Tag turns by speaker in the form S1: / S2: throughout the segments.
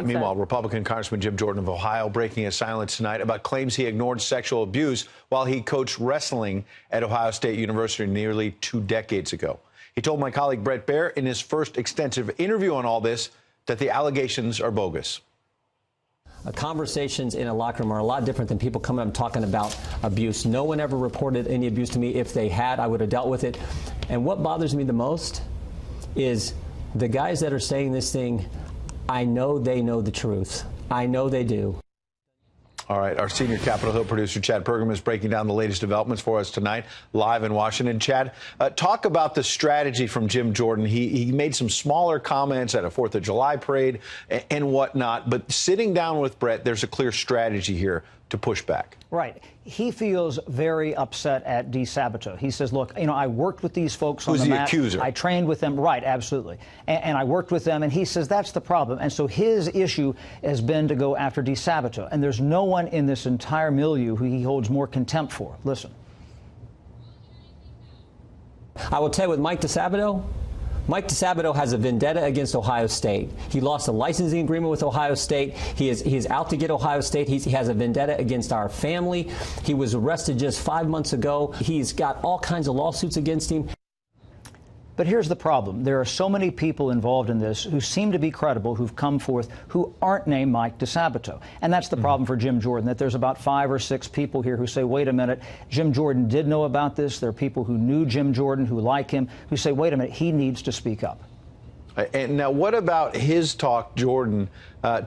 S1: Thanks,
S2: Meanwhile,
S1: Ed.
S2: Republican Congressman Jim Jordan of Ohio breaking his silence tonight about claims he ignored sexual abuse while he coached wrestling at Ohio State University nearly 2 decades ago. He told my colleague Brett Baer in his first extensive interview on all this that the allegations are bogus.
S3: Conversations in a locker room are a lot different than people coming up and talking about abuse. No one ever reported any abuse to me. If they had, I would have dealt with it. And what bothers me the most is the guys that are saying this thing, I know they know the truth. I know they do.
S2: All right, our senior Capitol Hill producer, Chad Pergram, is breaking down the latest developments for us tonight, live in Washington. Chad, talk about the strategy from Jim Jordan. He made some smaller comments at a 4th of July parade and whatnot, but sitting down with Brett, there's a clear strategy here to push back.
S4: Right. He feels very upset at DeSabato. He says, look, you know, I worked with these folks on the mat.
S2: Who's the accuser?
S4: I trained with them. Right, absolutely. And I worked with them, and he says that's the problem. And so his issue has been to go after DeSabato. And there's no one in this entire milieu who he holds more contempt for. Listen.
S3: I will tell you with Mike DeSabato has a vendetta against Ohio State. He lost a licensing agreement with Ohio State. He is out to get Ohio State. He has a vendetta against our family. He was arrested just 5 months ago. He's got all kinds of lawsuits against him.
S4: But here's the problem. There are so many people involved in this who seem to be credible, who've come forth, who aren't named Mike DeSabato. And that's the problem for Jim Jordan, that there's about 5 or 6 people here who say, wait a minute, Jim Jordan did know about this. There are people who knew Jim Jordan, who like him, who say, wait a minute, he needs to speak up.
S2: And now, what about his talk, Jordan,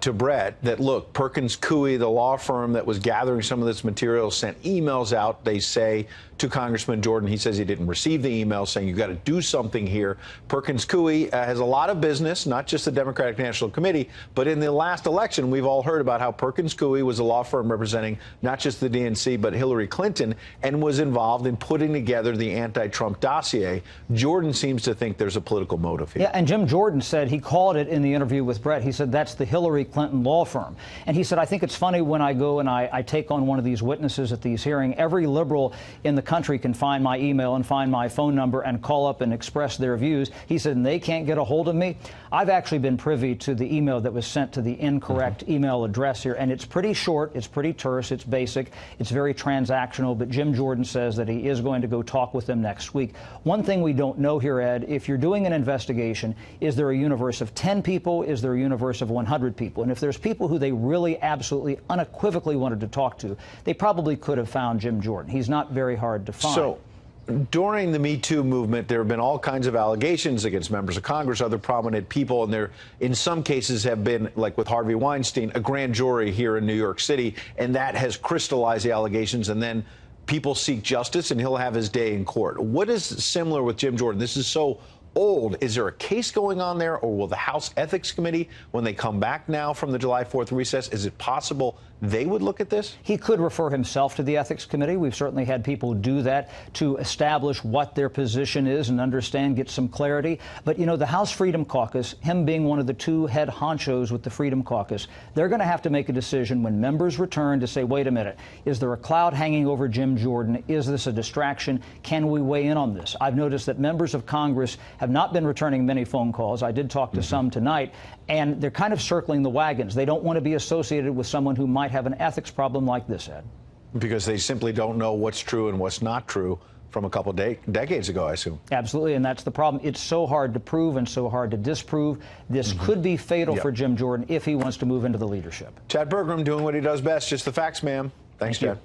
S2: to Brett, that, look, Perkins Coie, the law firm that was gathering some of this material, sent emails out, they say, to Congressman Jordan. He says he didn't receive the email saying you've got to do something here. Perkins Coie has a lot of business, not just the Democratic National Committee, but in the last election, we've all heard about how Perkins Coie was a law firm representing not just the DNC, but Hillary Clinton, and was involved in putting together the anti-Trump dossier. Jordan seems to think there's a political motive here.
S4: Yeah, and Jim Jordan said, he called it in the interview with Brett, he said that's the Hillary Clinton law firm. And he said, I think it's funny when I go and I take on one of these witnesses at these hearings, every liberal in the country can find my email and find my phone number and call up and express their views. He said, and they can't get a hold of me. I've actually been privy to the email that was sent to the incorrect email address here, and it's pretty short, it's pretty terse, it's basic, it's very transactional, but Jim Jordan says that he is going to go talk with them next week. One thing we don't know here, Ed, if you're doing an investigation, is there a universe of 10 people? Is there a universe of 100 people? And if there's people who they really absolutely unequivocally wanted to talk to, they probably could have found Jim Jordan. He's not very hard to find.
S2: So, during the Me Too movement, there have been all kinds of allegations against members of Congress, other prominent people, and there, in some cases, have been, like with Harvey Weinstein, a grand jury here in New York City, and that has crystallized the allegations, and then people seek justice, and he'll have his day in court. What is similar with Jim Jordan? This is so old. Is there a case going on there, or will the House Ethics Committee, when they come back now from the July 4th recess, is it possible they would look at this?
S4: He could refer himself to the Ethics Committee. We've certainly had people do that to establish what their position is and understand, get some clarity. But, you know, the House Freedom Caucus, him being one of the 2 head honchos with the Freedom Caucus, they're going to have to make a decision when members return to say, wait a minute, is there a cloud hanging over Jim Jordan? Is this a distraction? Can we weigh in on this? I've noticed that members of Congress have not been returning many phone calls. I did talk to some tonight, and they're kind of circling the wagons. They don't want to be associated with someone who might have an ethics problem like this, Ed.
S2: Because they simply don't know what's true and what's not true from a couple of decades ago, I assume.
S4: Absolutely, and that's the problem. It's so hard to prove and so hard to disprove. This could be fatal for Jim Jordan if he wants to move into the leadership.
S2: Chad Pergram doing what he does best, just the facts, ma'am. Thanks, Chad.